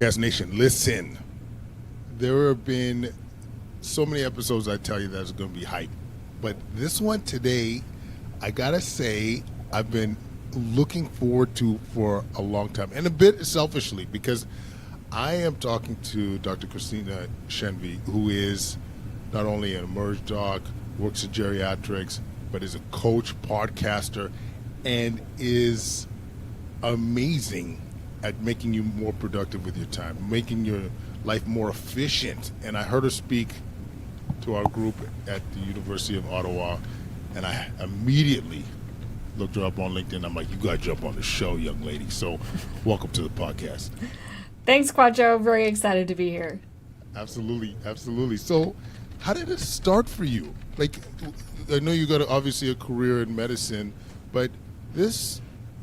Yes, Nation, listen. There have been so many episodes I tell you that's going to be hype. But this one today, I got to say, I've been looking forward to for a long time. And a bit selfishly, because I am talking to Dr. Christina Shenvi, who is not only an emerged doc, works in geriatrics, but is a coach, podcaster, and is amazing at making you more productive with your time, making your life more efficient. And I heard her speak to our group at the University of Ottawa, and I immediately looked her up on LinkedIn. I'm like, you got to jump on the show, young lady. So welcome to the podcast. Thanks, Quadro. Very excited to be here. Absolutely, absolutely. So how did it start for you? Like, I know you got obviously a career in medicine, but this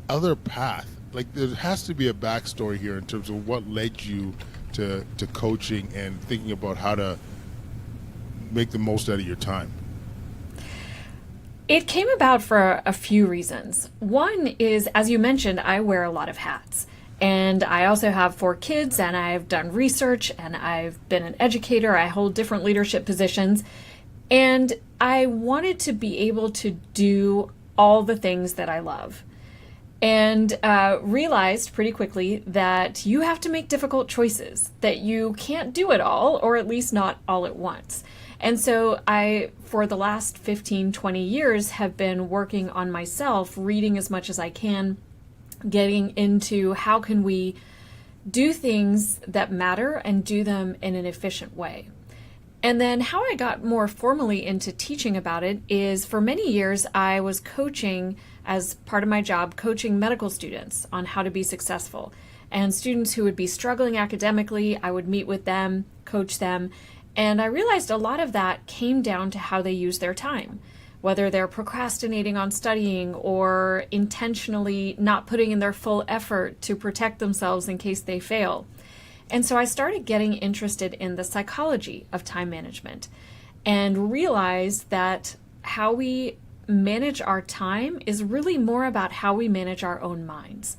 other path, like there has to be a backstory here in terms of what led you to coaching and thinking about how to make the most out of your time. It came about for a few reasons. One is, as you mentioned, I wear a lot of hats. And I also have 4 kids, and I've done research, and I've been an educator. I hold different leadership positions. And I wanted to be able to do all the things that I love. And realized pretty quickly that you have to make difficult choices, that you can't do it all, or at least not all at once. And so I, for the last 15, 20 years, have been working on myself, reading as much as I can, getting into how can we do things that matter and do them in an efficient way. And then how I got more formally into teaching about it is for many years I was coaching as part of my job, coaching medical students on how to be successful. And students who would be struggling academically, I would meet with them, coach them. And I realized a lot of that came down to how they use their time, whether they're procrastinating on studying or intentionally not putting in their full effort to protect themselves in case they fail. And so I started getting interested in the psychology of time management and realized that how we manage our time is really more about how we manage our own minds.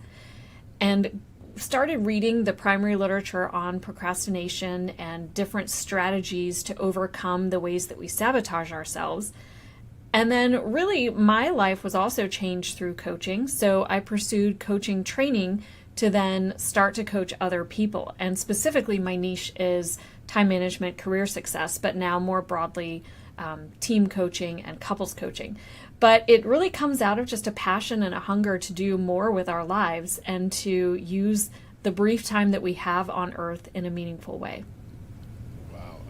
And started reading the primary literature on procrastination and different strategies to overcome the ways that we sabotage ourselves. And then really my life was also changed through coaching. So I pursued coaching training to then start to coach other people. And specifically my niche is time management, career success, but now more broadly, team coaching and couples coaching. But it really comes out of just a passion and a hunger to do more with our lives and to use the brief time that we have on earth in a meaningful way. Wow.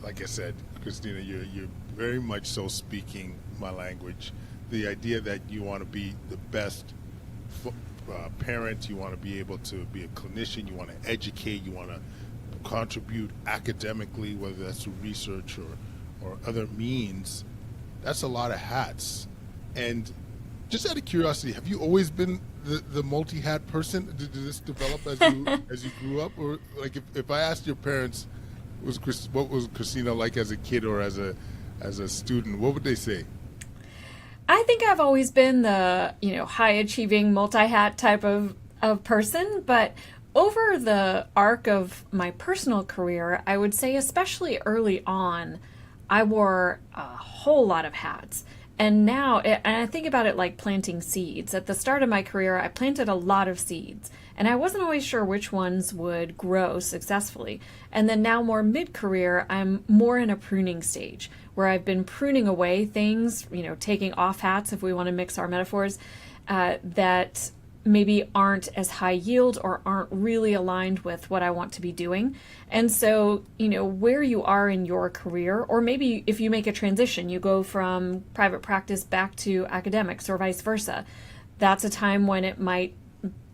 Like I said, Christina, you're very much so speaking my language. The idea that you want to be the best parent, you want to be able to be a clinician, you want to educate, you want to contribute academically, whether that's through research or other means. That's a lot of hats. And just out of curiosity, have you always been the multi-hat person? Did this develop as you grew up? Or like if I asked your parents, what was Christina like as a kid or as a student, what would they say? I think I've always been the, high achieving multi-hat type of person, but over the arc of my personal career, I would say especially early on, I wore a whole lot of hats. And now, and I think about it like planting seeds. At the start of my career, I planted a lot of seeds, and I wasn't always sure which ones would grow successfully. And then now more mid-career, I'm more in a pruning stage where I've been pruning away things, taking off hats, if we want to mix our metaphors, that maybe aren't as high yield or aren't really aligned with what I want to be doing. And so, where you are in your career, or maybe if you make a transition, you go from private practice back to academics or vice versa, that's a time when it might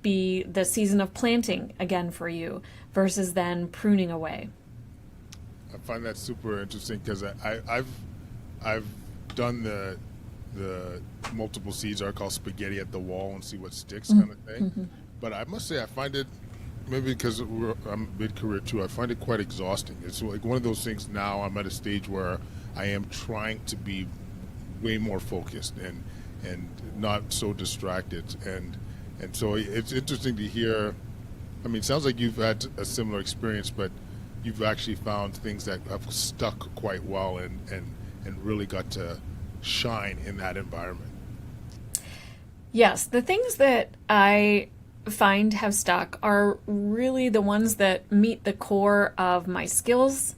be the season of planting again for you versus then pruning away. I find that super interesting because I've done the multiple seeds are called spaghetti at the wall and see what sticks kind of thing. Mm-hmm. But I must say I find it, maybe because I'm mid-career too, I find it quite exhausting. It's like one of those things now I'm at a stage where I am trying to be way more focused and not so distracted. And so it's interesting to hear I mean, it sounds like you've had a similar experience, but you've actually found things that have stuck quite well and really got to shine in that environment. Yes, the things that I find have stuck are really the ones that meet the core of my skills,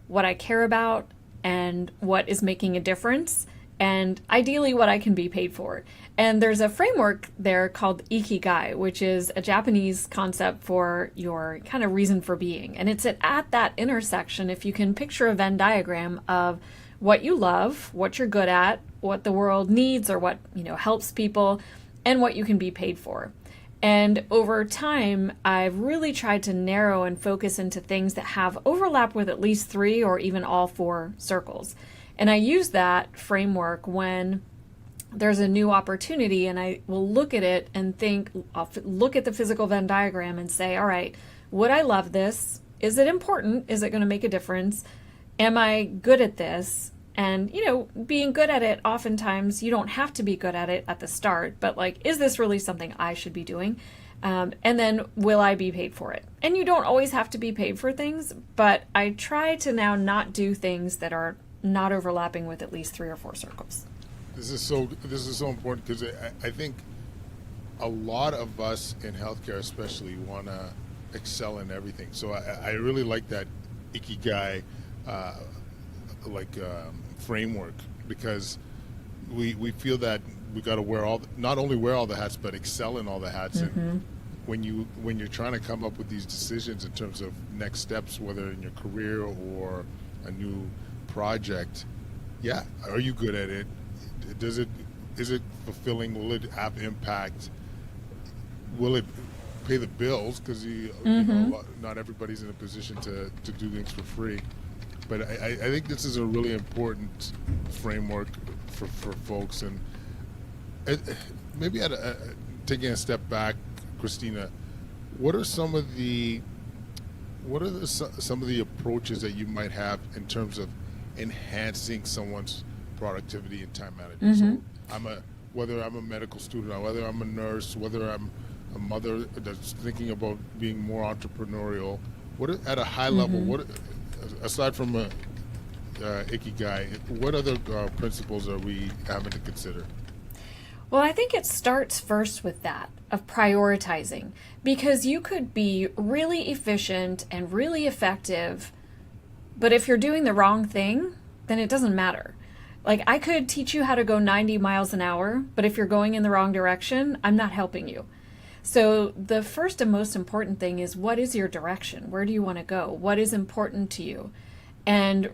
what I care about, and what is making a difference, and ideally what I can be paid for. And there's a framework there called Ikigai, which is a Japanese concept for your kind of reason for being. And it's at that intersection, if you can picture a Venn diagram of what you love, what you're good at, what the world needs or what, helps people, and what you can be paid for. And over time, I've really tried to narrow and focus into things that have overlap with at least 3 or even all 4 circles. And I use that framework when there's a new opportunity, and I will look at it and I'll look at the physical Venn diagram and say, all right, would I love this? Is it important? Is it going to make a difference? Am I good at this? And, being good at it, oftentimes you don't have to be good at it at the start, but is this really something I should be doing? And then will I be paid for it? And you don't always have to be paid for things, but I try to now not do things that are not overlapping with at least 3 or 4 circles. This is so important because I think a lot of us in healthcare especially want to excel in everything. So I really like that Ikigai framework, because we feel that we got to not only wear all the hats but excel in all the hats. Mm-hmm. And when you're trying to come up with these decisions in terms of next steps, whether in your career or a new project, are you good at it? Is it fulfilling? Will it have impact? Will it pay the bills? Because not everybody's in a position to do things for free. But I think this is a really important framework for folks. And maybe taking a step back, Christina, what are some of the approaches that you might have in terms of enhancing someone's productivity and time management? Mm-hmm. So whether I'm a medical student, or whether I'm a nurse, whether I'm a mother that's thinking about being more entrepreneurial, at a high level, aside from Ikigai, what other principles are we having to consider? Well, I think it starts first with that, of prioritizing, because you could be really efficient and really effective, but if you're doing the wrong thing, then it doesn't matter. I could teach you how to go 90 miles an hour, but if you're going in the wrong direction, I'm not helping you. So the first and most important thing is, what is your direction? Where do you want to go? What is important to you? And,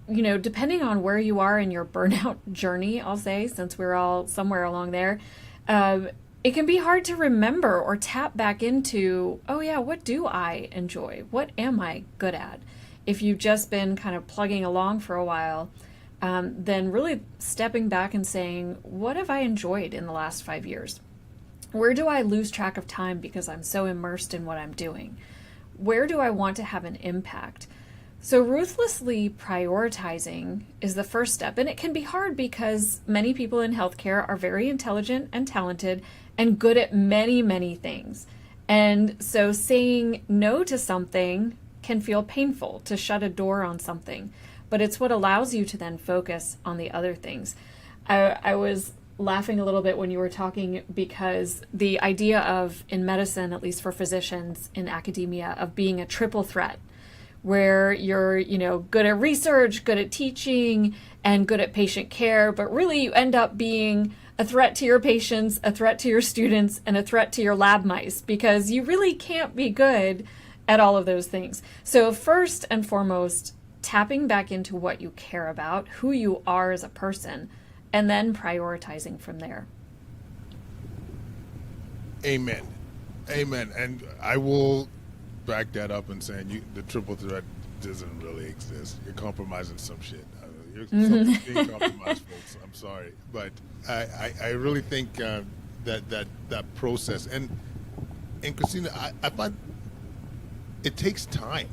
depending on where you are in your burnout journey, I'll say, since we're all somewhere along there, it can be hard to remember or tap back into, what do I enjoy? What am I good at? If you've just been kind of plugging along for a while, then really stepping back and saying, what have I enjoyed in the last 5 years? Where do I lose track of time because I'm so immersed in what I'm doing? Where do I want to have an impact? So ruthlessly prioritizing is the first step. And it can be hard because many people in healthcare are very intelligent and talented and good at many, many things. And so saying no to something can feel painful, to shut a door on something. But it's what allows you to then focus on the other things. I was laughing a little bit when you were talking, because the idea of, in medicine, at least for physicians in academia, of being a triple threat, where you're, good at research, good at teaching, and good at patient care, but really you end up being a threat to your patients, a threat to your students, and a threat to your lab mice, because you really can't be good at all of those things. So first and foremost, tapping back into what you care about, who you are as a person, and then prioritizing from there. Amen. And I will back that up and saying the triple threat doesn't really exist. You're compromising some shit. Something's being compromised, folks. I'm sorry, but I really think that process and Christina, I find it takes time.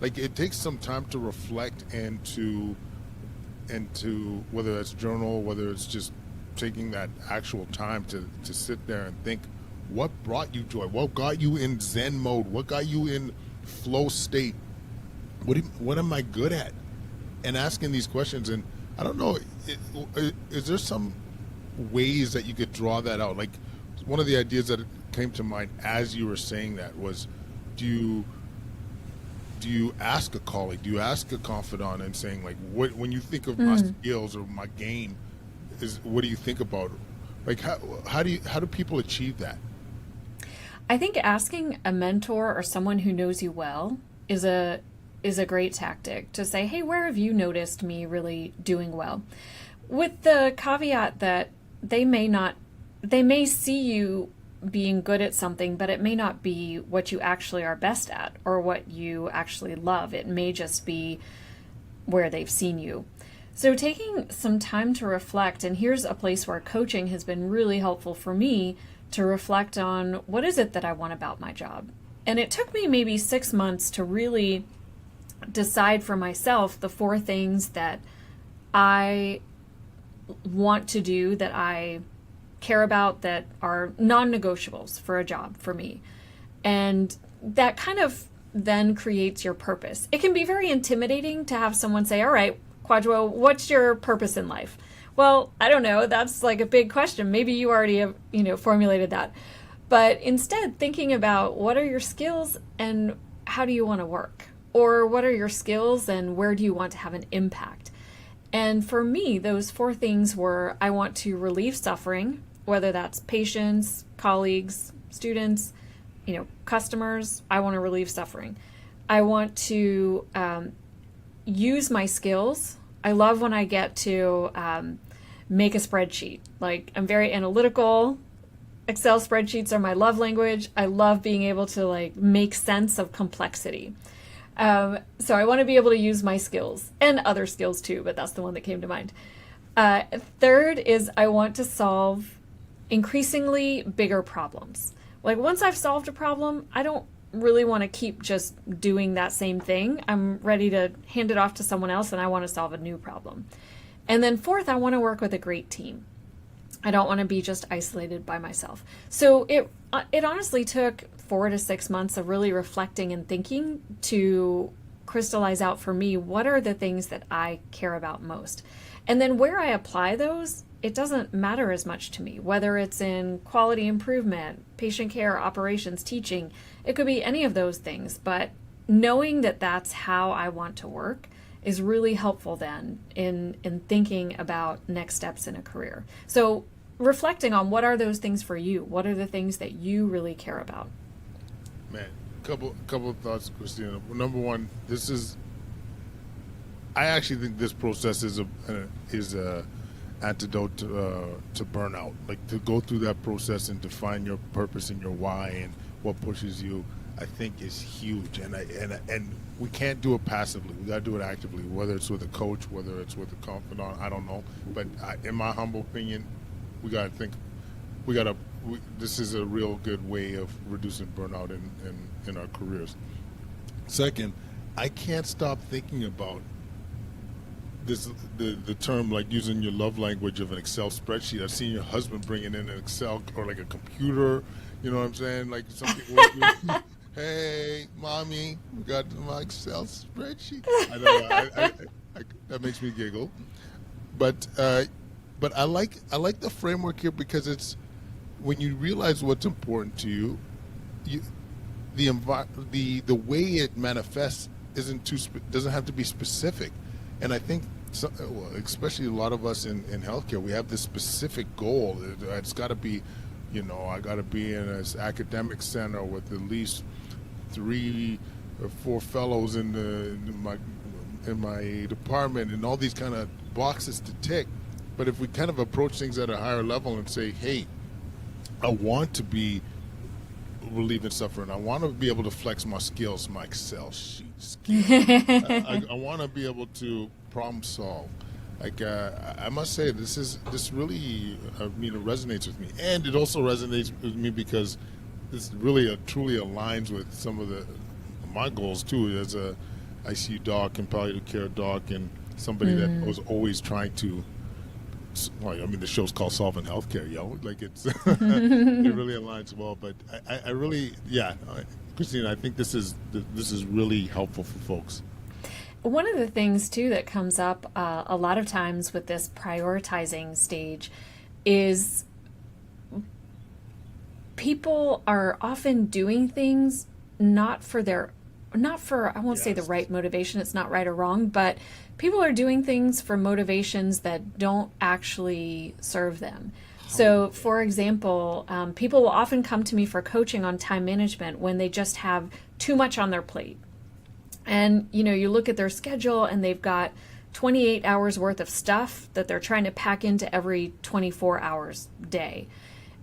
It takes some time to reflect and to whether it's journal, whether it's just taking that actual time to sit there and think, what brought you joy? What got you in Zen mode? What got you in flow state? What am I good at? And asking these questions. And I don't know, is there some ways that you could draw that out? Like, one of the ideas that came to mind as you were saying that was, do you ask a colleague, do you ask a confidant and saying, like, when you think of my skills or my game, what do you think about? Like, how do people achieve that? I think asking a mentor or someone who knows you well is a great tactic to say, hey, where have you noticed me really doing well? With the caveat that they may see you being good at something, but it may not be what you actually are best at or what you actually love. It may just be where they've seen you. So taking some time to reflect, and here's a place where coaching has been really helpful for me to reflect on what is it that I want about my job. And it took me maybe 6 months to really decide for myself the 4 things that I want to do, that I care about, that are non-negotiables for a job for me. And that kind of then creates your purpose. It can be very intimidating to have someone say, all right, Quadro, what's your purpose in life? Well, I don't know. That's like a big question. Maybe you already have, formulated that. But instead, thinking about what are your skills and how do you want to work? Or what are your skills and where do you want to have an impact? And for me, those 4 things were, I want to relieve suffering, whether that's patients, colleagues, students, customers. I want to relieve suffering. I want to use my skills. I love when I get to make a spreadsheet. Like, I'm very analytical. Excel spreadsheets are my love language. I love being able to make sense of complexity. So I want to be able to use my skills and other skills too, but that's the one that came to mind. Third is I want to solve increasingly bigger problems. Like, once I've solved a problem, I don't really want to keep just doing that same thing. I'm ready to hand it off to someone else and I want to solve a new problem. And then fourth, I want to work with a great team. I don't want to be just isolated by myself. So it honestly took 4 to 6 months of really reflecting and thinking to crystallize out for me what are the things that I care about most. And then where I apply those, it doesn't matter as much to me, whether it's in quality improvement, patient care, operations, teaching. It could be any of those things, but knowing that that's how I want to work is really helpful then in thinking about next steps in a career. So reflecting on what are those things for you? What are the things that you really care about? Man, couple of thoughts, Christina. Number one, I actually think this process is a antidote to burnout. Like, to go through that process and define your purpose and your why and what pushes you, I think is huge. And we can't do it passively. We got to do it actively. Whether it's with a coach, whether it's with a confidant, I don't know. But in my humble opinion, we got to think. This is a real good way of reducing burnout in our careers. Second, I can't stop thinking about this, the term, like, using your love language of an Excel spreadsheet. I've seen your husband bringing in an Excel or like a computer, you know what I'm saying? Like, something, hey, mommy, we got my Excel spreadsheet. I know, that makes me giggle. But I like the framework here, because it's, when you realize what's important to you, the way it manifests doesn't have to be specific. And I think, especially a lot of us in healthcare, we have this specific goal. It's got to be, I got to be in an academic center with at least 3 or 4 fellows in my department, and all these kind of boxes to tick. But if we kind of approach things at a higher level and say, hey, I want to be relieving suffering. I want to be able to flex my skills, my Excel sheet skills. I want to be able to problem solve. Like, I must say, this really, it resonates with me, and it also resonates with me because this really truly aligns with some of my goals too, as a ICU doc and palliative care doc, and somebody that was always trying to well, I mean, the show's called Solving Healthcare, yo. Like it's it really aligns well. But I really, yeah, Christina, I think this is really helpful for folks. One of the things too that comes up a lot of times with this prioritizing stage is people are often doing things not for I won't say the Yes. right motivation, it's not right or wrong, but people are doing things for motivations that don't actually serve them. So, for example, people will often come to me for coaching on time management when they just have too much on their plate. And, you look at their schedule and they've got 28 hours worth of stuff that they're trying to pack into every 24 hours day.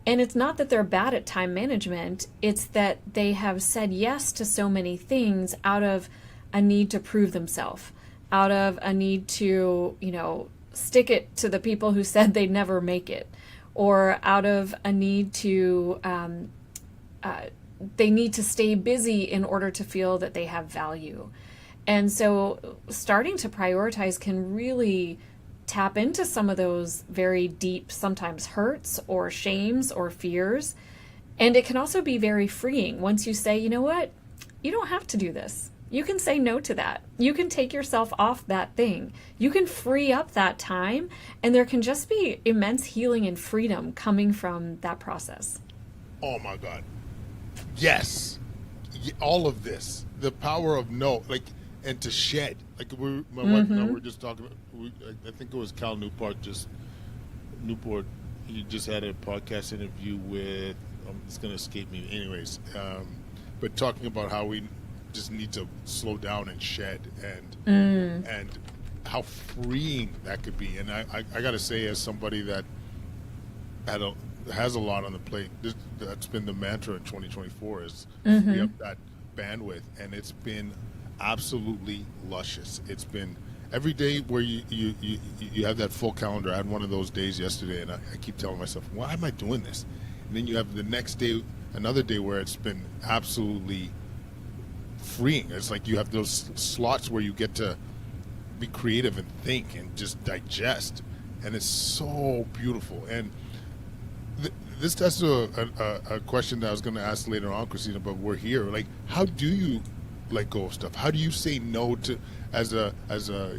And it's not that they're bad at time management, it's that they have said yes to so many things out of a need to prove themselves, out of a need to, stick it to the people who said they'd never make it, or out of a need to, they need to stay busy in order to feel that they have value. And so starting to prioritize can really tap into some of those very deep, sometimes hurts or shames or fears. And it can also be very freeing once you say, you know what, you don't have to do this. You can say no to that. You can take yourself off that thing. You can free up that time. And there can just be immense healing and freedom coming from that process. Oh my God. Yes. All of this, the power of no, like, and to shed. Like my wife and I were just talking. I think it was Cal Newport. He just had a podcast interview with. It's going to escape me. Anyways, but talking about how we just need to slow down and shed, and how freeing that could be. And I got to say, as somebody that has a lot on the plate, that's been the mantra in 2024 is free up that bandwidth, and it's been absolutely luscious. It's been every day where you have that full calendar. I had one of those days yesterday, and I keep telling myself, why am I doing this? And then you have the next day, another day where it's been absolutely freeing. It's like you have those slots where you get to be creative and think and just digest, and it's so beautiful. And this that's a question that I was going to ask later on, Christina, but we're here. Like, how do you let go of stuff? How do you say no to, as a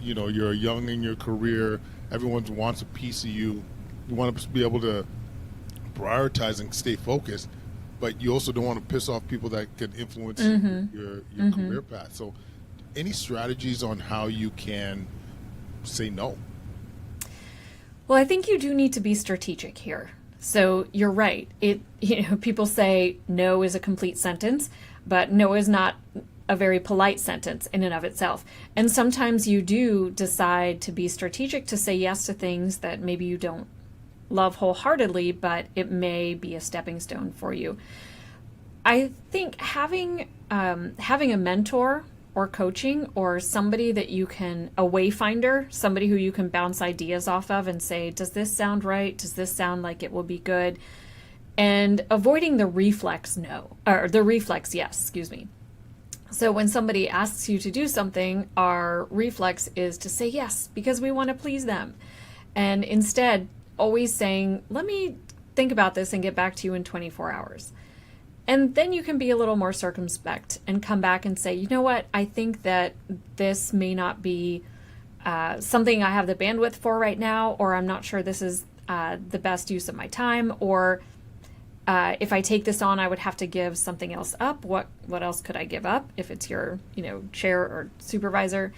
you're young in your career, everyone wants a piece of you. You want to be able to prioritize and stay focused, but you also don't want to piss off people that could influence your career path. So any strategies on how you can say no? Well, I think you do need to be strategic here. So you're right. People say no is a complete sentence, but no is not a very polite sentence in and of itself. And sometimes you do decide to be strategic, to say yes to things that maybe you don't love wholeheartedly, but it may be a stepping stone for you. I think having a mentor or coaching or somebody that you can, a wayfinder, somebody who you can bounce ideas off of and say, does this sound right? Does this sound like it will be good? And avoiding the reflex yes, excuse me. So when somebody asks you to do something, our reflex is to say yes because we want to please them. And instead, always saying, let me think about this and get back to you in 24 hours. And then you can be a little more circumspect and come back and say, you know what, I think that this may not be something I have the bandwidth for right now, or I'm not sure this is the best use of my time, or if I take this on, I would have to give something else up. What else could I give up if it's your chair or supervisor?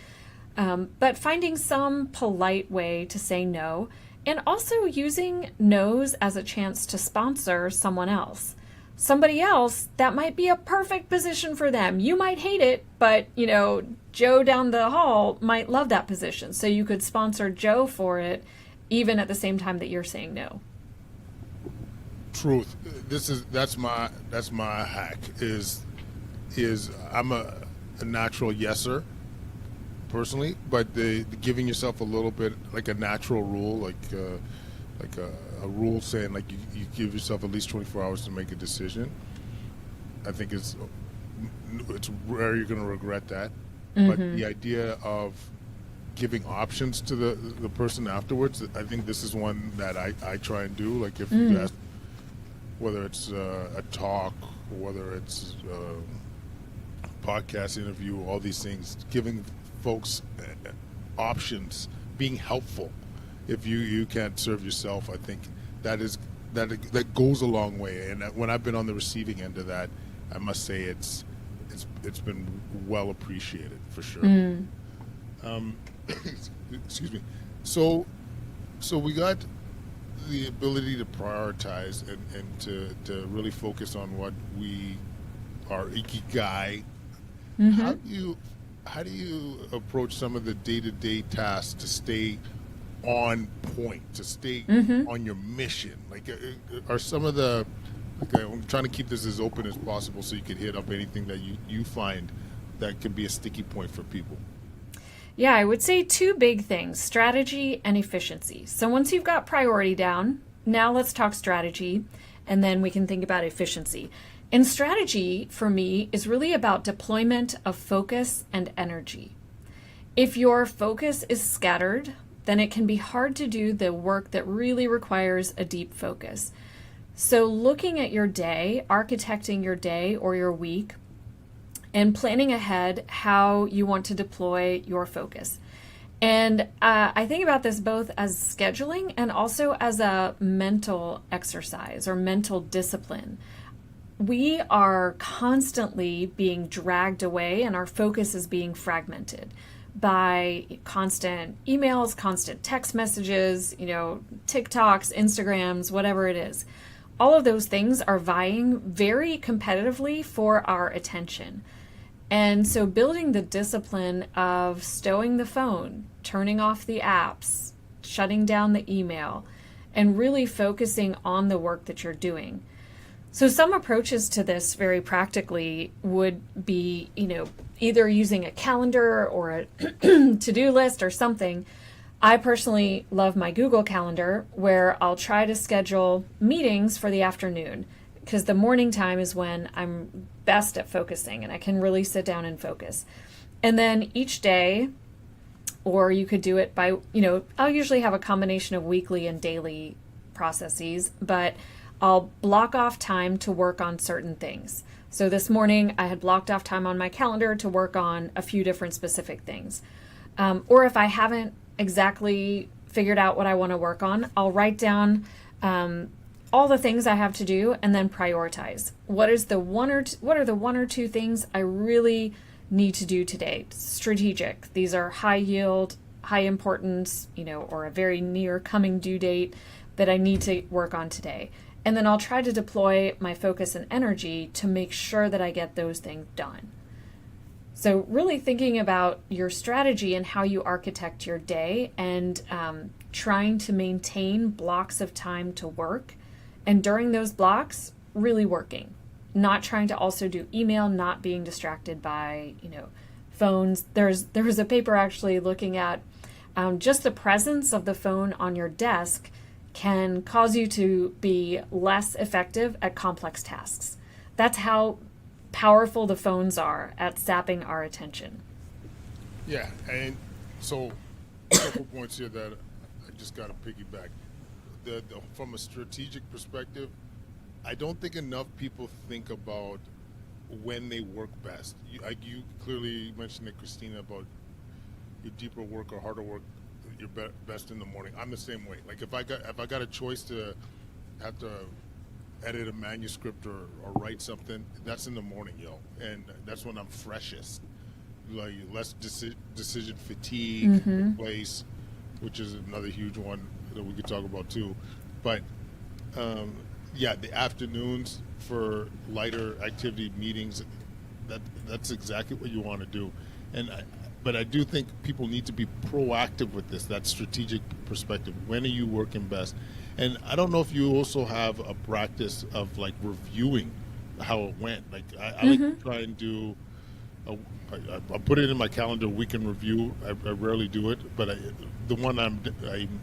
But finding some polite way to say no, and also using no's as a chance to sponsor someone else. Somebody else, that might be a perfect position for them. You might hate it, but, Joe down the hall might love that position. So you could sponsor Joe for it, even at the same time that you're saying no. Truth. That's my hack is I'm a natural yeser personally, but the giving yourself a little bit like a natural rule, like a rule saying like you give yourself at least 24 hours to make a decision. I think it's rare you're going to regret that. But the idea of giving options to the person afterwards. I think this is one that I try and do. Like if you ask, whether it's a talk, whether it's a podcast interview, all these things, giving folks options, being helpful. If you can't serve yourself, I think that goes a long way. And when I've been on the receiving end of that, I must say it's been well appreciated for sure. Excuse me. So we got the ability to prioritize and to really focus on what we are Ikigai. How do you approach some of the day-to-day tasks to stay on point, to stay on your mission? Like, are some of the, okay, I'm trying to keep this as open as possible so you could hit up anything that you find that could be a sticky point for people. Yeah, I would say two big things, strategy and efficiency. So once you've got priority down, now let's talk strategy, and then we can think about efficiency. And strategy, for me, is really about deployment of focus and energy. If your focus is scattered, then it can be hard to do the work that really requires a deep focus. So looking at your day, architecting your day or your week, and planning ahead how you want to deploy your focus. And I think about this both as scheduling and also as a mental exercise or mental discipline. We are constantly being dragged away and our focus is being fragmented by constant emails, constant text messages, TikToks, Instagrams, whatever it is. All of those things are vying very competitively for our attention. And so building the discipline of stowing the phone, turning off the apps, shutting down the email, and really focusing on the work that you're doing. So some approaches to this very practically would be, either using a calendar or a to-do list or something. I personally love my Google Calendar where I'll try to schedule meetings for the afternoon, because the morning time is when I'm best at focusing and I can really sit down and focus. And then each day, or you could do it by, I'll usually have a combination of weekly and daily processes, but I'll block off time to work on certain things. So this morning I had blocked off time on my calendar to work on a few different specific things. Or if I haven't exactly figured out what I want to work on, I'll write down all the things I have to do and then prioritize. What are the one or two things I really need to do today? Strategic. These are high yield, high importance, or a very near coming due date that I need to work on today. And then I'll try to deploy my focus and energy to make sure that I get those things done. So really thinking about your strategy and how you architect your day and trying to maintain blocks of time to work. And during those blocks, really working, not trying to also do email, not being distracted by, phones. There was a paper actually looking at just the presence of the phone on your desk can cause you to be less effective at complex tasks. That's how powerful the phones are at sapping our attention. Yeah, and so a couple points here that I just got to piggyback. From a strategic perspective, I don't think enough people think about when they work best. You clearly mentioned it, Christina, about your deeper work or harder work, you're best in the morning. I'm the same way. Like if I got a choice to have to edit a manuscript or write something, that's in the morning, and that's when I'm freshest. Like less decision fatigue in place, which is another huge one that we could talk about too. But the afternoons for lighter activity meetings, that's exactly what you want to do. But I do think people need to be proactive with this, that strategic perspective. When are you working best? And I don't know if you also have a practice of like reviewing how it went. Like I like to try and do I put it in my calendar, week in review. I rarely do it, but the one I'm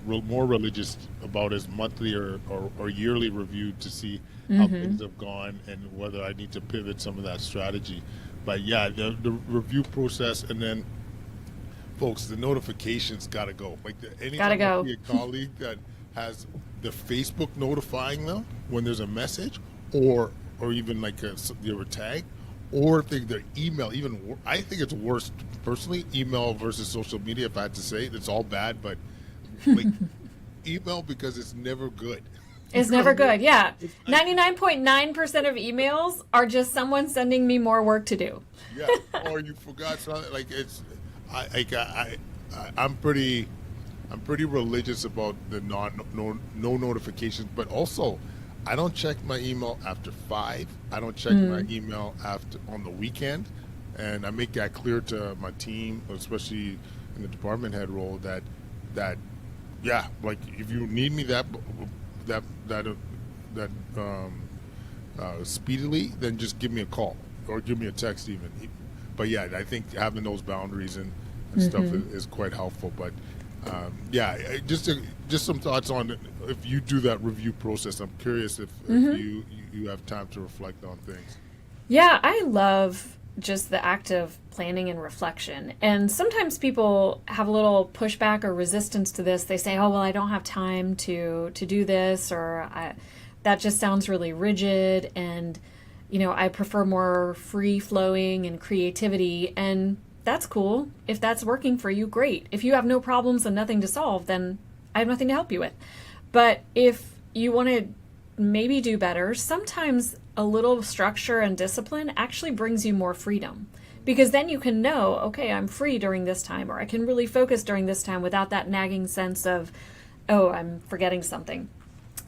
more religious about is monthly or yearly review to see how things have gone and whether I need to pivot some of that strategy. But yeah, the review process, and then folks, the notifications gotta go. Like Gotta anytime I go. see a colleague that has the Facebook notifying them when there's a message, or even like they were tagged, or if their email, I think it's worse personally, email versus social media. If I had to say it, it's all bad, but like email because it's never good. You It's know what never I mean? good. Yeah. It's, I, 99.9% of emails are just someone sending me more work to do. yeah, or you forgot something. Like it's, I'm pretty, I'm pretty religious about the no notifications, but also, I don't check my email after 5. I don't check my email after on the weekend, and I make that clear to my team, especially in the department head role, that yeah, like if you need me that that that speedily, then just give me a call or give me a text even. But yeah, I think having those boundaries and stuff is quite helpful. But yeah, just some thoughts on if you do that review process. I'm curious if you have time to reflect on things. Yeah, I love just the act of planning and reflection. And sometimes people have a little pushback or resistance to this. They say, "Oh, well, I don't have time to do this," or that just sounds really rigid, and I prefer more free flowing and creativity. And that's cool. If that's working for you, great. If you have no problems and nothing to solve, then I have nothing to help you with. But if you want to maybe do better, sometimes a little structure and discipline actually brings you more freedom. Because then you can know, okay, I'm free during this time, or I can really focus during this time without that nagging sense of, oh, I'm forgetting something.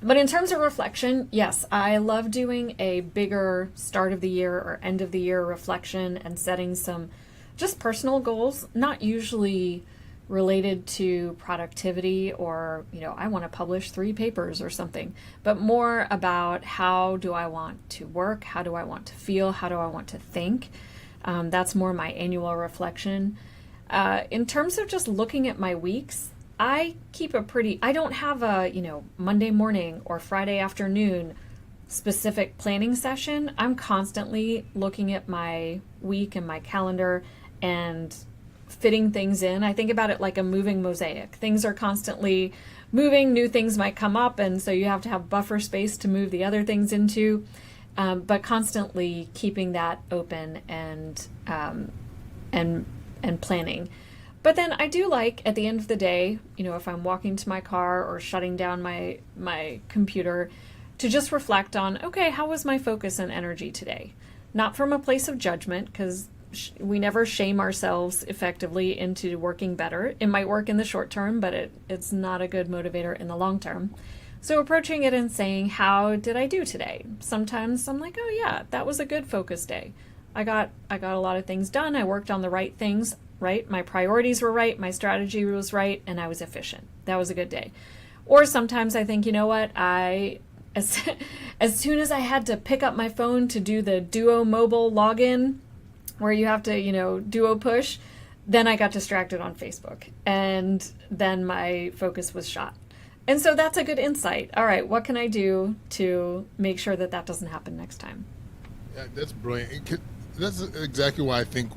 But in terms of reflection, yes, I love doing a bigger start of the year or end of the year reflection and setting some just personal goals, not usually related to productivity or, I want to publish 3 papers or something, but more about how do I want to work? How do I want to feel? How do I want to think? That's more my annual reflection. In terms of just looking at my weeks, I don't have a, Monday morning or Friday afternoon specific planning session. I'm constantly looking at my week and my calendar and fitting things in. I think about it like a moving mosaic. Things are constantly moving, new things might come up, and so you have to have buffer space to move the other things into, but constantly keeping that open and planning. But then I do like at the end of the day, if I'm walking to my car or shutting down my computer, to just reflect on, okay, how was my focus and energy today? Not from a place of judgment, because we never shame ourselves effectively into working better. It might work in the short term, but it's not a good motivator in the long term. So approaching it and saying, how did I do today? Sometimes I'm like, oh yeah, that was a good focus day. I got a lot of things done. I worked on the right things, right? My priorities were right. My strategy was right. And I was efficient. That was a good day. Or sometimes I think, you know what? As soon as I had to pick up my phone to do the Duo mobile login, where you have to, duo push, then I got distracted on Facebook. And then my focus was shot. And so that's a good insight. All right, what can I do to make sure that doesn't happen next time? Yeah, that's brilliant. That's exactly why I think,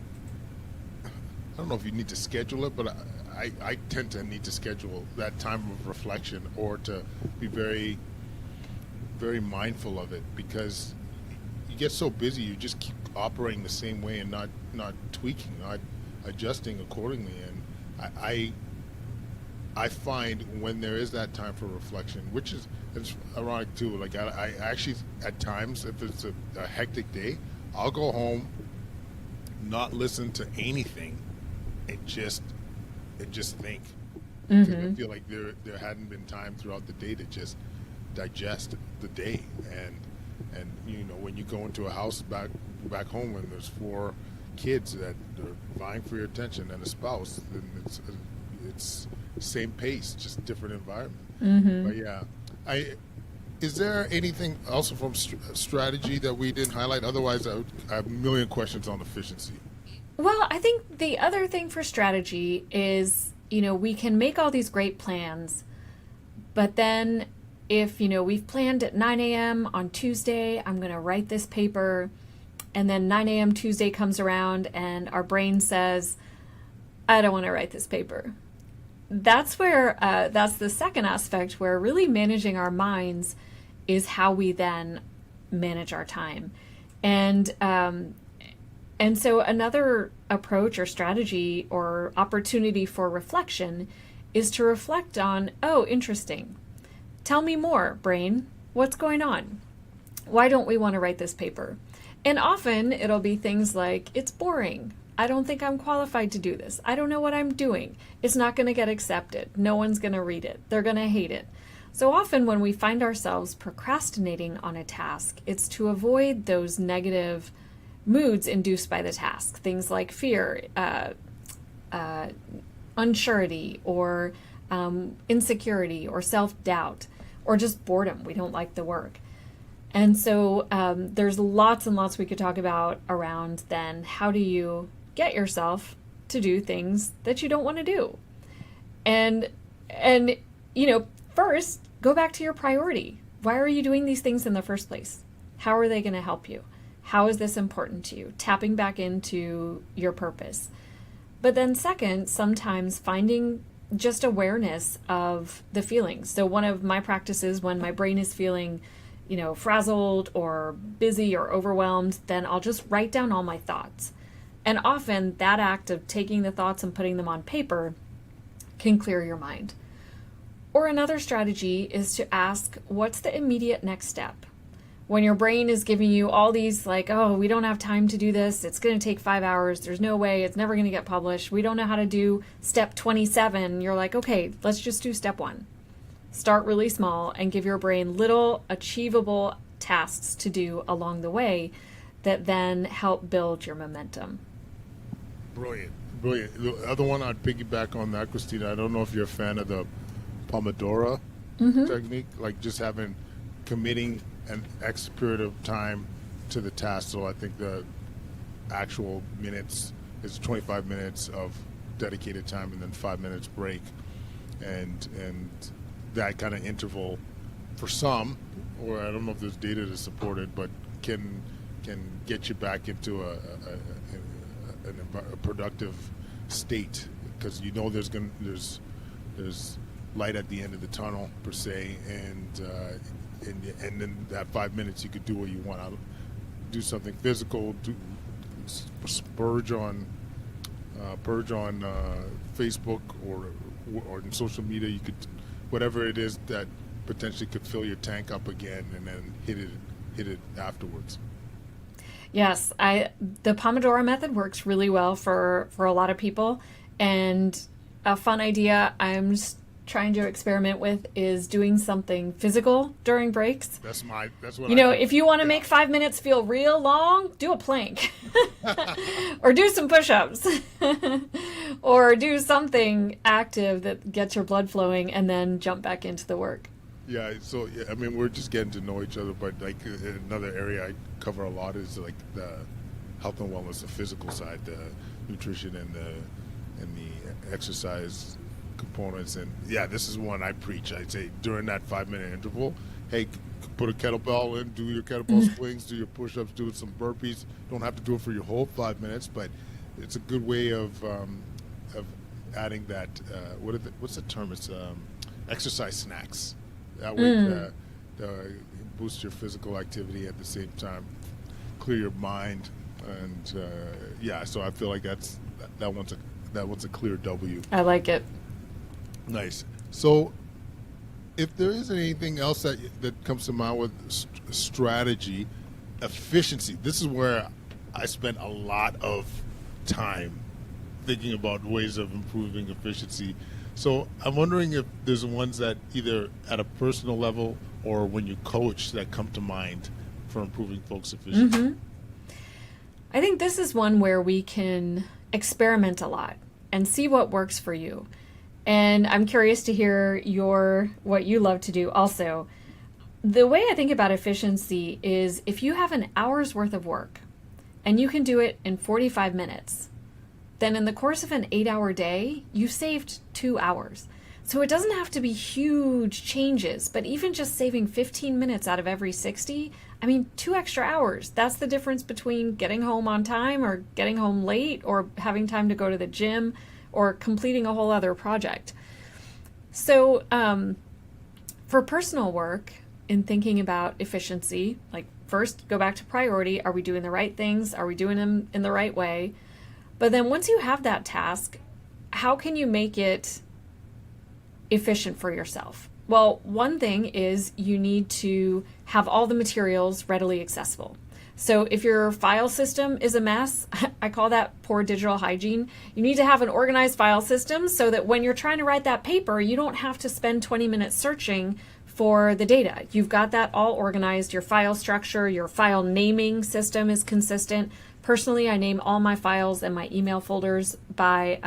I don't know if you need to schedule it, but I tend to need to schedule that time of reflection or to be very, very mindful of it, because you get so busy, you just keep operating the same way and not tweaking, not adjusting accordingly. And I find when there is that time for reflection, which it's ironic too. Like I actually at times, if it's a hectic day, I'll go home, not listen to anything, and just think. Because I feel like there hadn't been time throughout the day to just digest the day. And when you go into a house back home and there's 4 kids that are vying for your attention and a spouse, then it's same pace, just different environment. But yeah, is there anything else from strategy that we didn't highlight? Otherwise, I have a million questions on efficiency. Well, I think the other thing for strategy is, we can make all these great plans, but then if, we've planned at 9 a.m. on Tuesday, I'm going to write this paper, and then 9 a.m. Tuesday comes around and our brain says, I don't want to write this paper. That's where, that's the second aspect where really managing our minds is how we then manage our time. And so another approach or strategy or opportunity for reflection is to reflect on, oh, interesting. Tell me more, brain. What's going on? Why don't we want to write this paper? And often it'll be things like, it's boring. I don't think I'm qualified to do this. I don't know what I'm doing. It's not going to get accepted. No one's going to read it. They're going to hate it. So often when we find ourselves procrastinating on a task, it's to avoid those negative moods induced by the task. Things like fear, unsurety, or insecurity, or self-doubt, or just boredom. We don't like the work. And so there's lots and lots we could talk about around then how do you get yourself to do things that you don't want to do. And first, go back to your priority. Why are you doing these things in the first place? How are they going to help you? How is this important to you? Tapping back into your purpose. But then second, sometimes finding just awareness of the feelings. So one of my practices when my brain is feeling, frazzled or busy or overwhelmed, then I'll just write down all my thoughts. And often that act of taking the thoughts and putting them on paper can clear your mind. Or another strategy is to ask, what's the immediate next step? When your brain is giving you all these like, oh, we don't have time to do this. It's going to take 5 hours. There's no way. It's never going to get published. We don't know how to do step 27. You're like, okay, let's just do step 1. Start really small and give your brain little achievable tasks to do along the way that then help build your momentum. Brilliant. The other one I'd piggyback on that, Christina. I don't know if you're a fan of the Pomodoro technique, like just committing an X period of time to the task. So I think the actual minutes is 25 minutes of dedicated time and then 5 minutes break. And that kind of interval for some, or I don't know if there's data to support it, but can get you back into a productive state, because there's light at the end of the tunnel per se, and then that 5 minutes you could do what you want. I'll do something physical, purge on Facebook or in social media. You could, whatever it is that potentially could fill your tank up again, and then hit it afterwards. Yes, the Pomodoro method works really well for a lot of people, and a fun idea I'm just trying to experiment with is doing something physical during breaks. That's what if you want to make 5 minutes feel real long, do a plank or do some push-ups or do something active that gets your blood flowing and then jump back into the work. Yeah, so I mean, we're just getting to know each other, but like another area I cover a lot is like the health and wellness, the physical side, the nutrition and the exercise components. And yeah, this is one I preach. I say during that 5 minute interval, hey, put a kettlebell in, do your kettlebell swings, do your push-ups, do some burpees. Don't have to do it for your whole 5 minutes, but it's a good way of adding that. What's the term? It's exercise snacks. That way, boost your physical activity at the same time, clear your mind, and so I feel like that one's a clear W. I like it. Nice. So, if there is anything else that comes to mind with strategy, efficiency. This is where I spent a lot of time thinking about ways of improving efficiency. So I'm wondering if there's ones that either at a personal level or when you coach that come to mind for improving folks' efficiency. I think this is one where we can experiment a lot and see what works for you. And I'm curious to hear what you love to do also. The way I think about efficiency is if you have an hour's worth of work and you can do it in 45 minutes, then in the course of an 8-hour day, you saved 2 hours. So it doesn't have to be huge changes, but even just saving 15 minutes out of every 60, 2 extra hours. That's the difference between getting home on time or getting home late or having time to go to the gym or completing a whole other project. So for personal work, in thinking about efficiency, like first go back to priority. Are we doing the right things? Are we doing them in the right way? But then once you have that task, how can you make it efficient for yourself? Well, one thing is you need to have all the materials readily accessible. So if your file system is a mess, I call that poor digital hygiene. You need to have an organized file system so that when you're trying to write that paper, you don't have to spend 20 minutes searching for the data. You've got that all organized. Your file structure, your file naming system is consistent. Personally, I name all my files and my email folders by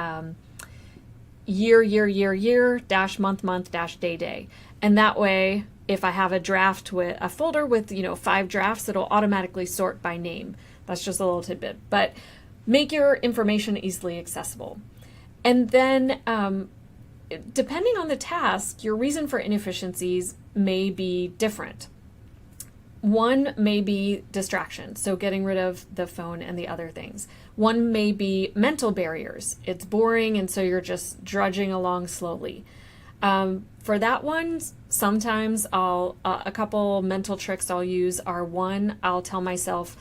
year, dash month, dash day. And that way, if I have a draft with a folder with, 5 drafts, it'll automatically sort by name. That's just a little tidbit. But make your information easily accessible. And then depending on the task, your reason for inefficiencies may be different. One may be distraction, so getting rid of the phone and the other things. One may be mental barriers. It's boring, and so you're just drudging along slowly. For that one, sometimes a couple mental tricks I'll use are, one, I'll tell myself,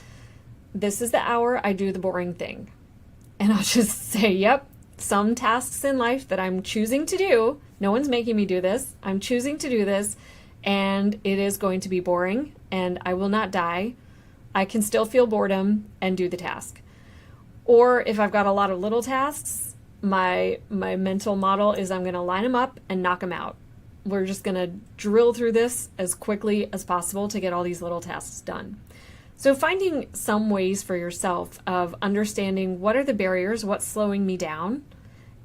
this is the hour I do the boring thing. And I'll just say, yep, some tasks in life that I'm choosing to do, no one's making me do this, I'm choosing to do this, and it is going to be boring, and I will not die. I can still feel boredom and do the task. Or if I've got a lot of little tasks, my mental model is I'm going to line them up and knock them out. We're just going to drill through this as quickly as possible to get all these little tasks done. So finding some ways for yourself of understanding what are the barriers, what's slowing me down,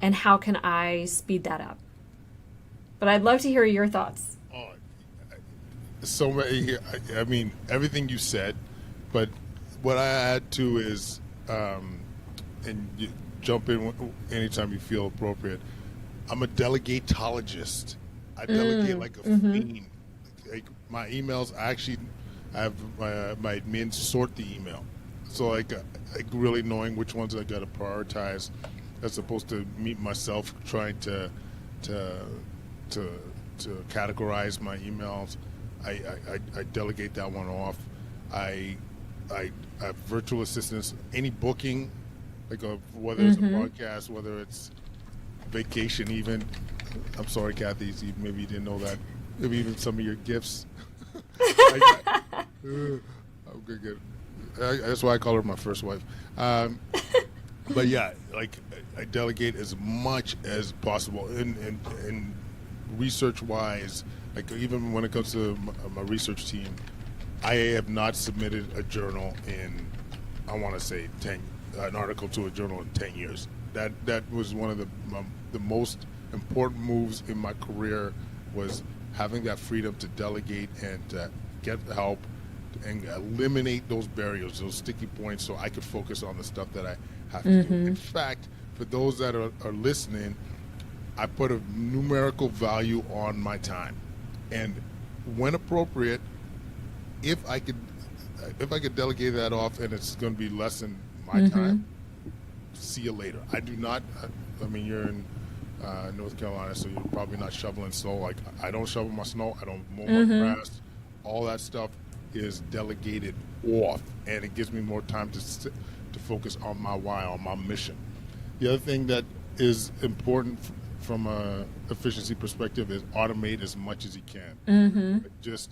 and how can I speed that up. But I'd love to hear your thoughts. Oh, so many. I mean, everything you said, but what I add to is, and you jump in anytime you feel appropriate. I'm a delegatologist. I delegate like a fiend. Like my emails, I actually have my admins sort the email. So like really knowing which ones I got to prioritize, as opposed to me myself trying to categorize my emails. I delegate that one off. I have virtual assistants. Any booking, like whether it's a podcast, whether it's vacation, even. I'm sorry, Kathy. Maybe you didn't know that. Maybe even some of your gifts. I'm good. That's why I call her my first wife. But yeah, like I delegate as much as possible. And research-wise, like even when it comes to my research team, I have not submitted a journal in, I want to say, an article to a journal in 10 years. That was one of the most important moves in my career, was having that freedom to delegate and to get help and eliminate those barriers, those sticky points, so I could focus on the stuff that I have to do. In fact, for those that are listening, I put a numerical value on my time, and when appropriate, if I could delegate that off and it's going to be less than my time, see you later. I do not. I mean, you're in North Carolina, so you're probably not shoveling snow. Like I don't shovel my snow. I don't mow my grass. All that stuff is delegated off, and it gives me more time to focus on my why, on my mission. The other thing that is important from a efficiency perspective is automate as much as you can. Just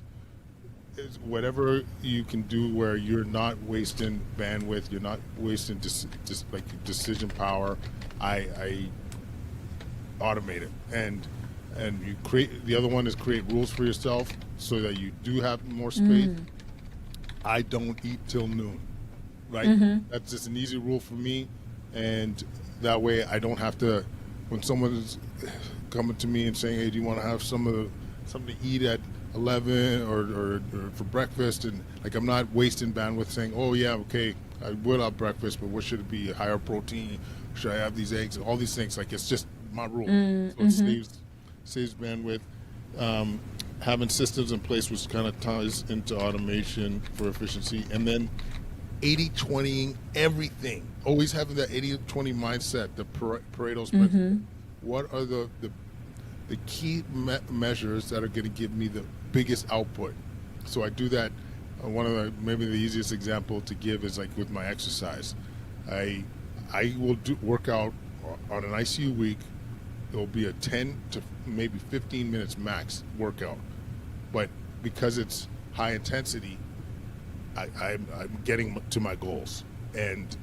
whatever you can do where you're not wasting bandwidth, you're not wasting like decision power. I automate it, and you create. The other one is create rules for yourself so that you do have more space. I don't eat till noon, right? That's just an easy rule for me, and that way I don't have to. When someone is coming to me and saying, "Hey, do you want to have something to eat at 11 or for breakfast?" and like I'm not wasting bandwidth saying, "Oh yeah, okay, I will have breakfast, but what should it be? Higher protein? Should I have these eggs?" All these things. Like it's just my rule. So it saves bandwidth. Having systems in place, which kind of ties into automation for efficiency, and then 80-20ing everything. Always having that 80-20 mindset, the Pareto's principle. What are the key measures that are going to give me the biggest output? So I do that. One of maybe the easiest example to give is like with my exercise. I will work out on an ICU week. It will be a 10 to maybe 15 minutes max workout, but because it's high intensity, I'm getting to my goals, and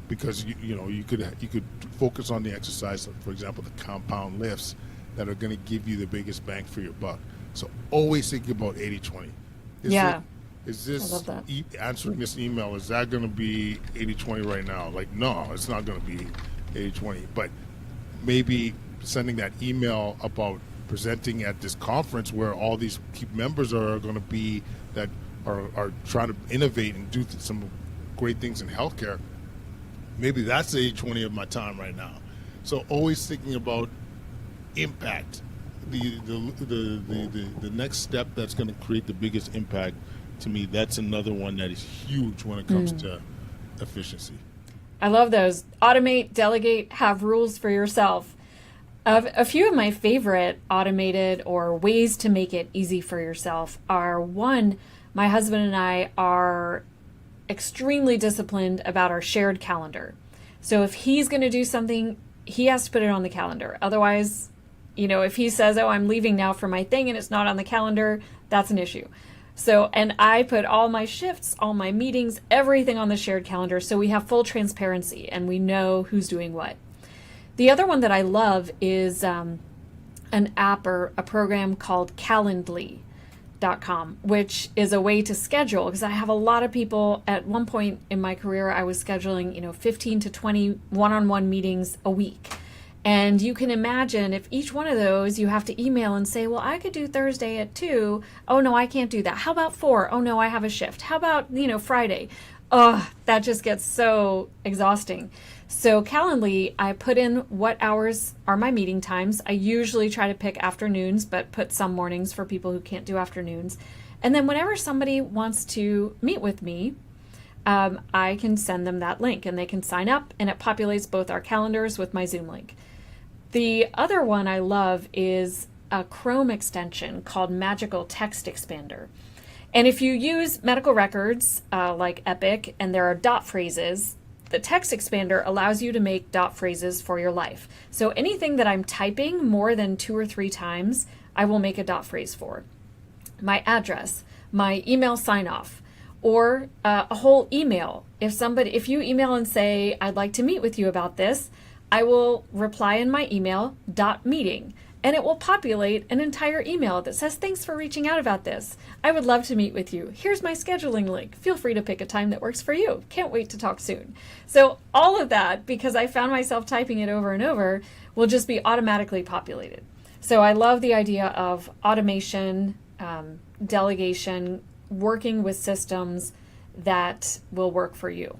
because you could focus on the exercise, for example, the compound lifts that are going to give you the biggest bang for your buck. So always thinking about 80-20. Is this answering this email, is that going to be 80-20 right now? Like, no, it's not going to be 80-20, but maybe sending that email about presenting at this conference where all these key members are going to be that are trying to innovate and do some great things in healthcare. Maybe that's the 80-20 of my time right now. So always thinking about impact, the next step that's going to create the biggest impact. To me, that's another one that is huge when it comes to efficiency. I love those. Automate, delegate, have rules for yourself. A few of my favorite automated or ways to make it easy for yourself are, one, my husband and I are extremely disciplined about our shared calendar. So if he's going to do something, he has to put it on the calendar. Otherwise, if he says, oh, I'm leaving now for my thing and it's not on the calendar, that's an issue. So, and I put all my shifts, all my meetings, everything on the shared calendar so we have full transparency and we know who's doing what. The other one that I love is an app or a program called Calendly.com, which is a way to schedule, because I have a lot of people. At one point in my career, I was scheduling 15 to 20 one-on-one meetings a week. And you can imagine if each one of those you have to email and say, well, I could do Thursday at 2. Oh, no, I can't do that. How about 4? Oh, no, I have a shift. How about, Friday? Oh, that just gets so exhausting. So Calendly, I put in what hours are my meeting times. I usually try to pick afternoons, but put some mornings for people who can't do afternoons. And then whenever somebody wants to meet with me, I can send them that link and they can sign up, and it populates both our calendars with my Zoom link. The other one I love is a Chrome extension called Magical Text Expander. And if you use medical records like Epic and there are dot phrases, the text expander allows you to make dot phrases for your life. So anything that I'm typing more than 2 or 3 times, I will make a dot phrase for. My address, my email sign off, or a whole email. If you email and say, I'd like to meet with you about this, I will reply in my email, .meeting, and it will populate an entire email that says, thanks for reaching out about this. I would love to meet with you. Here's my scheduling link. Feel free to pick a time that works for you. Can't wait to talk soon. So all of that, because I found myself typing it over and over, will just be automatically populated. So I love the idea of automation, delegation, working with systems that will work for you.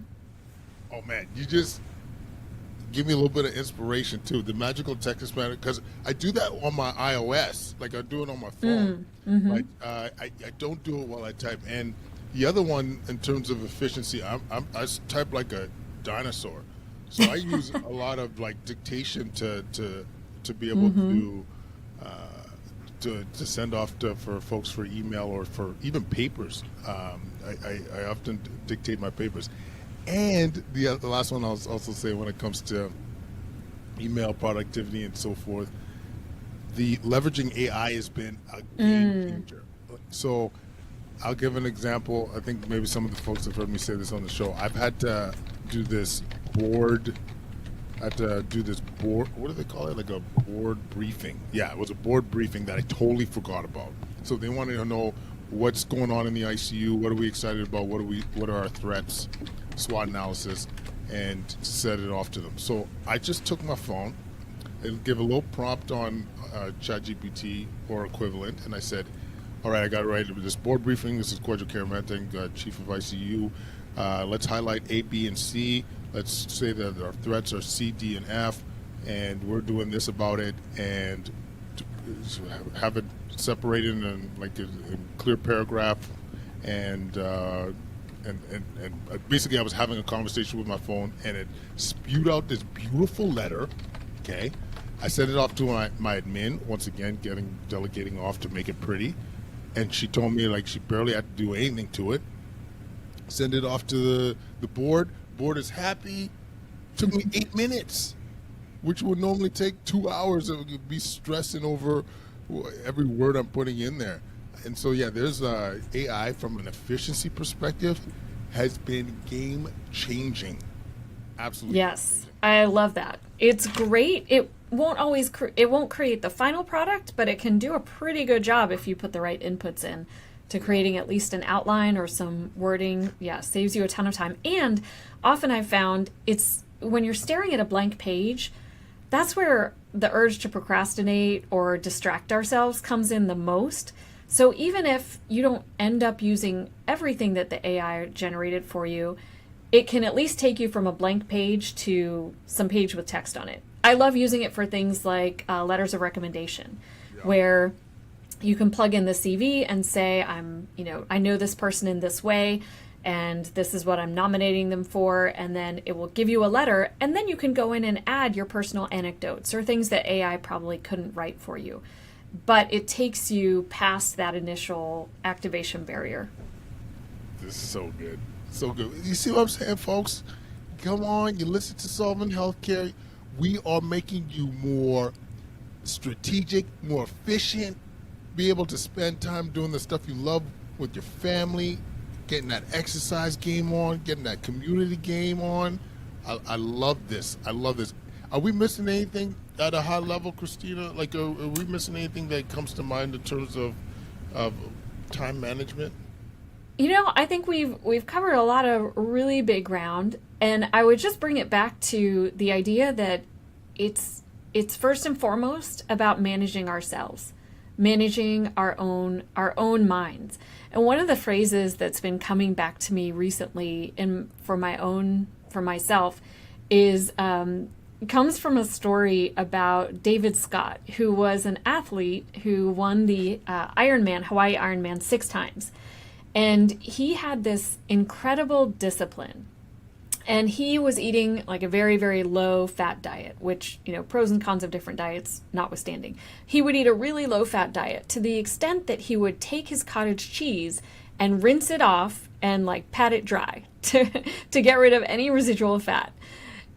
Oh man, you just give me a little bit of inspiration too. The magical text expander, because I do that on my iOS, like I do it on my phone. Like I don't do it while I type. And the other one, in terms of efficiency, I type like a dinosaur. So I use a lot of like dictation to be able to send off for folks for email or for even papers. I often dictate my papers. And the last one I'll also say, when it comes to email productivity and so forth, the leveraging AI has been a game changer. So I'll give an example. I think maybe some of the folks have heard me say this on the show. I've had to do this board. What do they call it? Like a board briefing. Yeah, it was a board briefing that I totally forgot about. So they wanted to know what's going on in the ICU, what are we excited about, what are our threats, SWOT analysis, and set it off to them. So I just took my phone and give a little prompt on ChatGPT or equivalent, and I said, all right, I got it right. This board briefing, this is cordial care mentoring, chief of ICU. Let's highlight A, B, and C. Let's say that our threats are C, D, and F, and we're doing this about it, and have it separated in like a clear paragraph, and and basically I was having a conversation with my phone, and it spewed out this beautiful letter. Okay, I sent it off to my admin, once again delegating off to make it pretty, and she told me like she barely had to do anything to it. Send it off to the board. Board is happy. Took me 8 minutes, which would normally take 2 hours. It would be stressing over every word I'm putting in there. And so, yeah, there's AI from an efficiency perspective has been game changing. Absolutely. Yes, I love that. It's great. It won't always it won't create the final product, but it can do a pretty good job if you put the right inputs in to creating at least an outline or some wording. Yeah, saves you a ton of time. And often I've found it's when you're staring at a blank page, that's where the urge to procrastinate or distract ourselves comes in the most. So even if you don't end up using everything that the AI generated for you, it can at least take you from a blank page to some page with text on it. I love using it for things like letters of recommendation, where you can plug in the CV and say, I know this person in this way, and this is what I'm nominating them for, and then it will give you a letter, and then you can go in and add your personal anecdotes or things that AI probably couldn't write for you. But it takes you past that initial activation barrier. This is so good. So good. You see what I'm saying, folks? Come on, you listen to Solving Healthcare. We are making you more strategic, more efficient, be able to spend time doing the stuff you love with your family, getting that exercise game on, getting that community game on. I love this. I love this. Are we missing anything at a high level, Christina? Like, are we missing anything that comes to mind in terms of time management? I think we've covered a lot of really big ground, and I would just bring it back to the idea that it's first and foremost about managing ourselves, managing our own minds. And one of the phrases that's been coming back to me recently for myself is comes from a story about David Scott, who was an athlete who won the Hawaii Ironman 6 times. And he had this incredible discipline. And he was eating like a very, very low fat diet, which, pros and cons of different diets notwithstanding. He would eat a really low fat diet to the extent that he would take his cottage cheese and rinse it off and like pat it dry to get rid of any residual fat.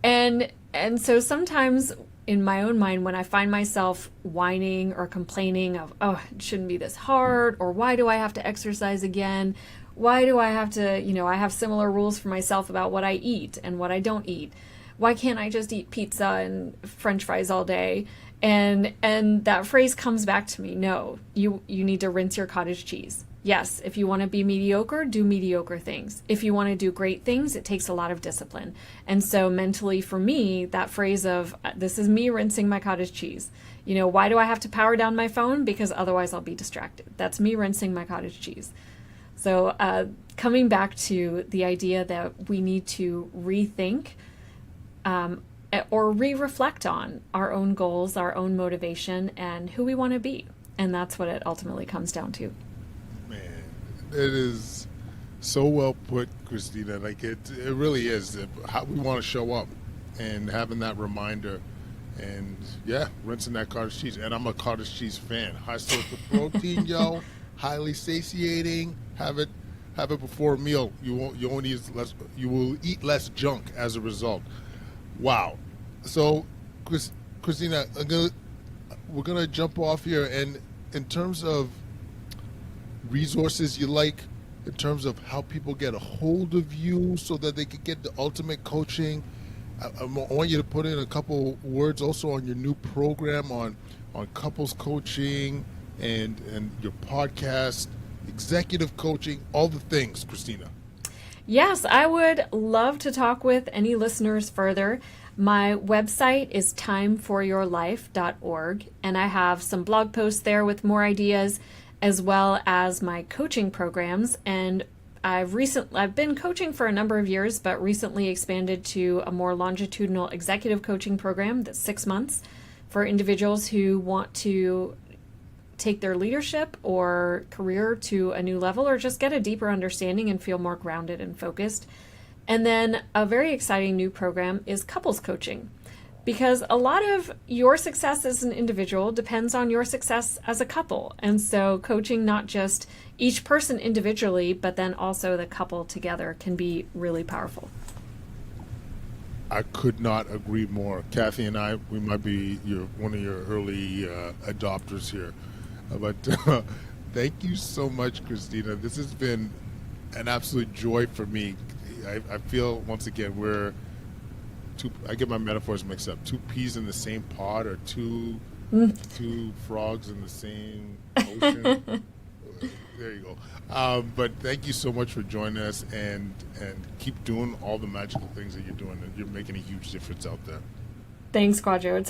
And so sometimes in my own mind, when I find myself whining or complaining of, oh, it shouldn't be this hard, or why do I have to exercise again? Why do I have to, I have similar rules for myself about what I eat and what I don't eat. Why can't I just eat pizza and French fries all day? And that phrase comes back to me. No, you need to rinse your cottage cheese. Yes, if you want to be mediocre, do mediocre things. If you want to do great things, it takes a lot of discipline. And so mentally for me, that phrase of this is me rinsing my cottage cheese. Why do I have to power down my phone? Because otherwise I'll be distracted. That's me rinsing my cottage cheese. So coming back to the idea that we need to rethink or re-reflect on our own goals, our own motivation, and who we want to be. And that's what it ultimately comes down to. Man, it is so well put, Christina. Like it really is how we want to show up, and having that reminder, and rinsing that cottage cheese. And I'm a cottage cheese fan. High source of protein, yo. Highly satiating. Have it before a meal. You will eat less junk as a result. Wow. So, Christina, we're gonna jump off here, and in terms of resources you like, in terms of how people get a hold of you so that they could get the ultimate coaching, I want you to put in a couple words also on your new program on couples coaching and your podcast, executive coaching, all the things, Christina. Yes, I would love to talk with any listeners further. My website is timeforyourlife.org, and I have some blog posts there with more ideas, as well as my coaching programs. And I've been coaching for a number of years, but recently expanded to a more longitudinal executive coaching program that's 6 months for individuals who want to take their leadership or career to a new level, or just get a deeper understanding and feel more grounded and focused. And then a very exciting new program is couples coaching, because a lot of your success as an individual depends on your success as a couple. And so coaching not just each person individually, but then also the couple together can be really powerful. I could not agree more. Kathy and I, we might be one of your early adopters here. But thank you so much, Christina. This has been an absolute joy for me. I feel, once again, I get my metaphors mixed up. Two peas in the same pot, or two frogs in the same ocean. There you go. But thank you so much for joining us, and keep doing all the magical things that you're doing. You're making a huge difference out there. Thanks, Quadro. It's